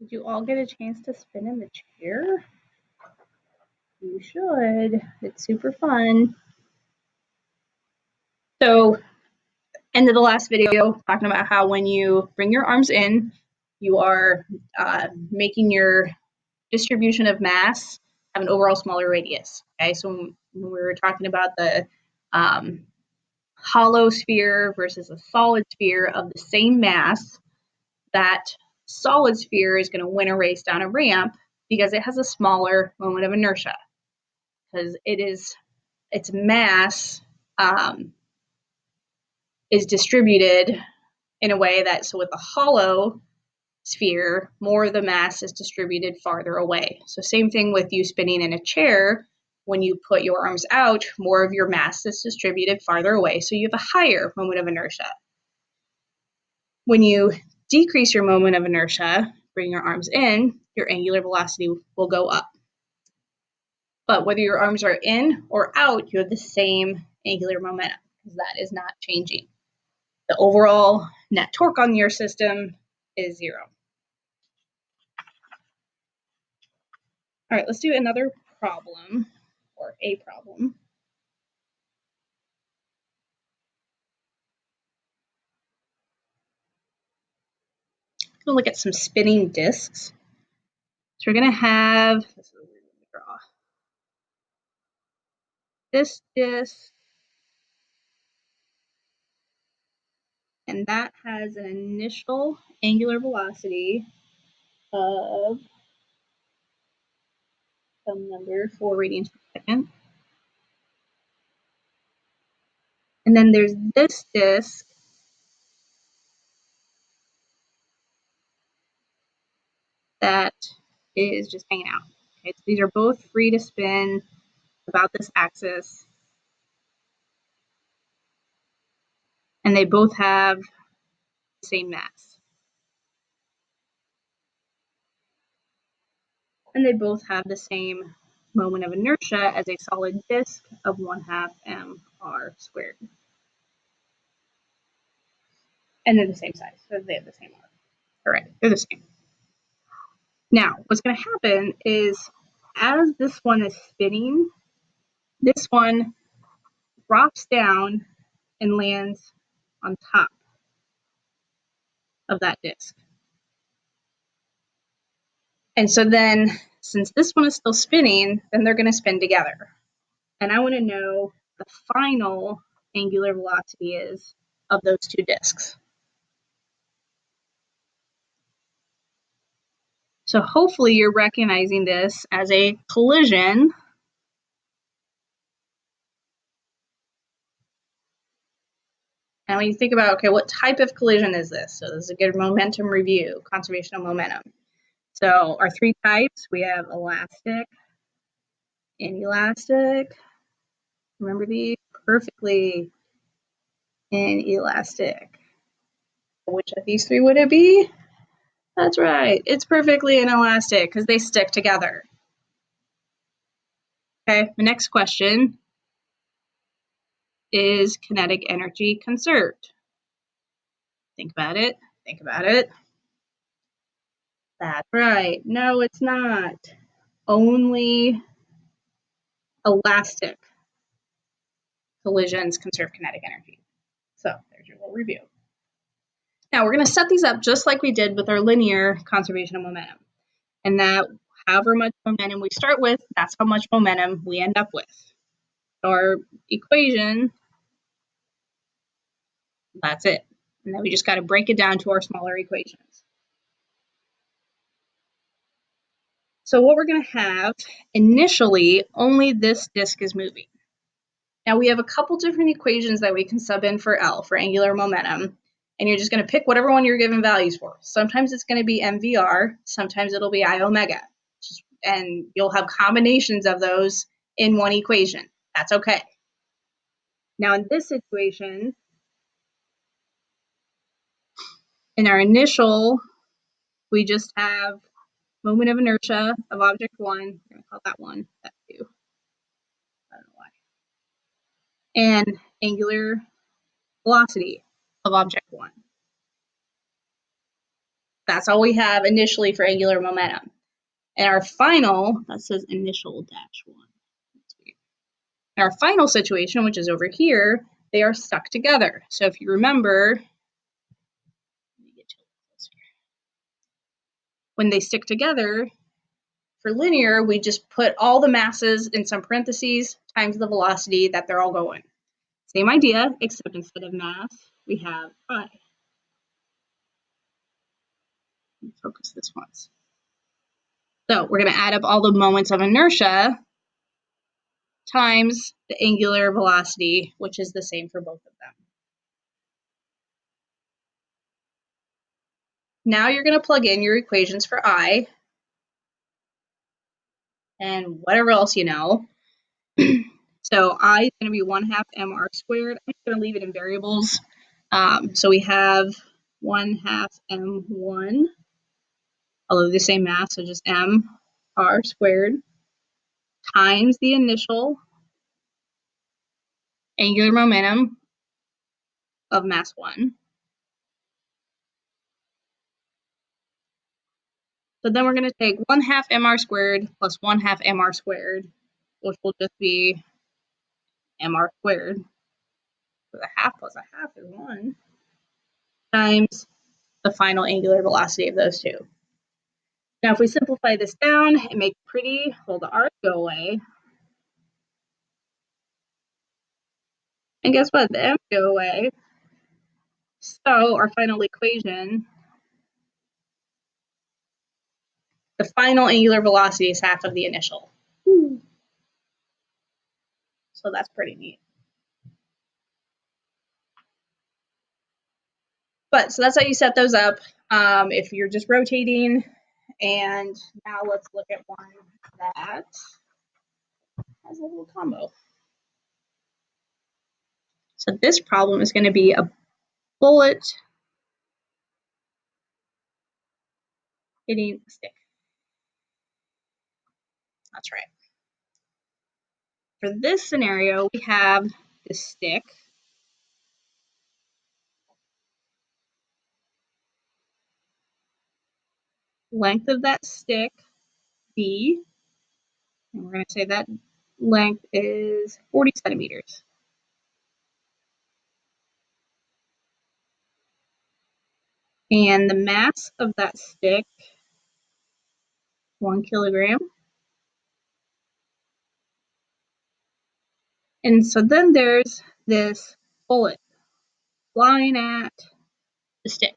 Did you all get a chance to spin in the chair? You should. It's super fun. So, end of the last video, talking about how when you bring your arms in, you are making your distribution of mass have an overall smaller radius. Okay, so when we were talking about the hollow sphere versus a solid sphere of the same mass, that solid sphere is going to win a race down a ramp because it has a smaller moment of inertia, because its mass is distributed in a way that, so with a hollow sphere, more of the mass is distributed farther away. So same thing with you spinning in a chair. When you put your arms out, more of your mass is distributed farther away, so you have a higher moment of inertia. When you decrease your moment of inertia, bring your arms in, your angular velocity will go up. But whether your arms are in or out, you have the same angular momentum, because that is not changing. The overall net torque on your system is 0. All right, let's do another problem, or a problem. We'll look at some spinning disks. So we're going to have, this disk, and that has an initial angular velocity of some number, 4 radians per second. And then there's this disk that is just hanging out. Okay, so these are both free to spin about this axis, and they both have the same mass. And they both have the same moment of inertia as a solid disk of 1/2 mr squared. And they're the same size, so they have the same R. All right, they're the same. Now, what's going to happen is, as this one is spinning, this one drops down and lands on top of that disk. And so then, since this one is still spinning, then they're going to spin together. And I want to know the final angular velocity is of those two disks. So hopefully you're recognizing this as a collision. And when you think about, okay, what type of collision is this? So this is a good momentum review, conservation of momentum. So our 3 types, we have elastic, inelastic. Remember these? Perfectly inelastic. Which of these 3 would it be? That's right, it's perfectly inelastic because they stick together. Okay, the next question is kinetic energy conserved? Think about it, think about it. That's right, no, it's not. Only elastic collisions conserve kinetic energy. So there's your little review. Now we're going to set these up just like we did with our linear conservation of momentum. And that however much momentum we start with, that's how much momentum we end up with. Our equation, that's it. And then we just got to break it down to our smaller equations. So what we're going to have, initially, only this disk is moving. Now we have a couple different equations that we can sub in for L, for angular momentum, and you're just going to pick whatever one you're given values for. Sometimes it's going to be MVR, sometimes it'll be I omega, and you'll have combinations of those in one equation. That's okay. Now in this situation, in our initial, we just have moment of inertia of object 1. We're going to call that 1, that 2. I don't know why. And angular velocity of object 1. That's all we have initially for angular momentum. And our final, that says initial dash 1. In our final situation, which is over here, they are stuck together. So if you remember, when they stick together, for linear, we just put all the masses in some parentheses times the velocity that they're all going. Same idea, except instead of mass, we have I. Focus this once. So we're going to add up all the moments of inertia times the angular velocity, which is the same for both of them. Now you're going to plug in your equations for I and whatever else you know. So I is going to be 1/2 mr squared. I'm just going to leave it in variables. So we have 1/2 m1, although the same mass, so just mr squared, times the initial angular momentum of mass 1. So then we're going to take 1/2 mr squared plus 1/2 mr squared, which will just be mr squared. So the half plus a half is 1, times the final angular velocity of those two. Now, if we simplify this down and make it pretty, well, the r's go away. And guess what? The m's go away. So our final equation, the final angular velocity is half of the initial. So that's pretty neat. But so that's how you set those up if you're just rotating. And now let's look at one that has a little combo. So this problem is going to be a bullet hitting a stick. That's right. For this scenario, we have the stick. Length of that stick, B. And we're going to say that length is 40 centimeters. And the mass of that stick, 1 kilogram. And so then there's this bullet flying at the stick.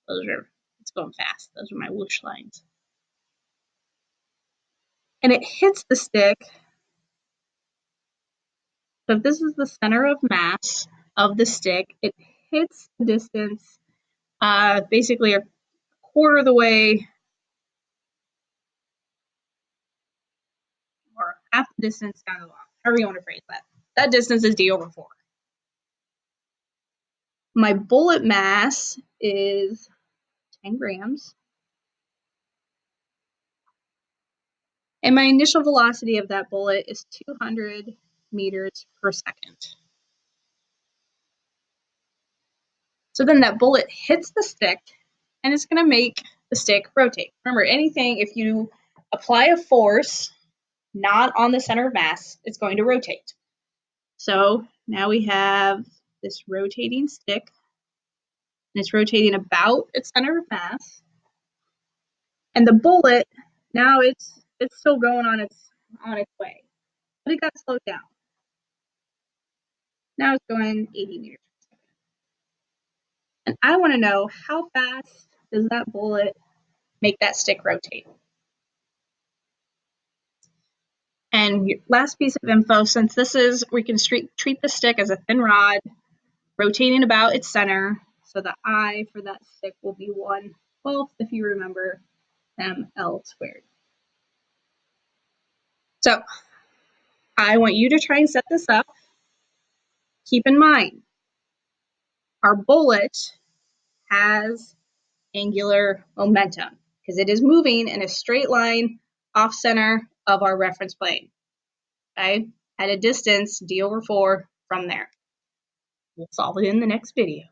It's going fast. Those are my whoosh lines. And it hits the stick. So if this is the center of mass of the stick, it hits the distance basically a quarter of the way, or half the distance down the block, however you want to phrase that. That distance is d over 4. My bullet mass is 10 grams. And my initial velocity of that bullet is 200 meters per second. So then that bullet hits the stick, and it's going to make the stick rotate. Remember, anything, if you apply a force not on the center of mass, it's going to rotate. So now we have this rotating stick, and it's rotating about its center of mass. And the bullet, now it's still going on its way, but it got slowed down. Now it's going 80 meters per second. And I want to know, how fast does that bullet make that stick rotate? And last piece of info, since this is, we can treat the stick as a thin rod rotating about its center. So the I for that stick will be 1/12, if you remember, ml squared. So I want you to try and set this up. Keep in mind, our bullet has angular momentum because it is moving in a straight line off center of our reference plane, okay? At a distance, d over 4 from there. We'll solve it in the next video.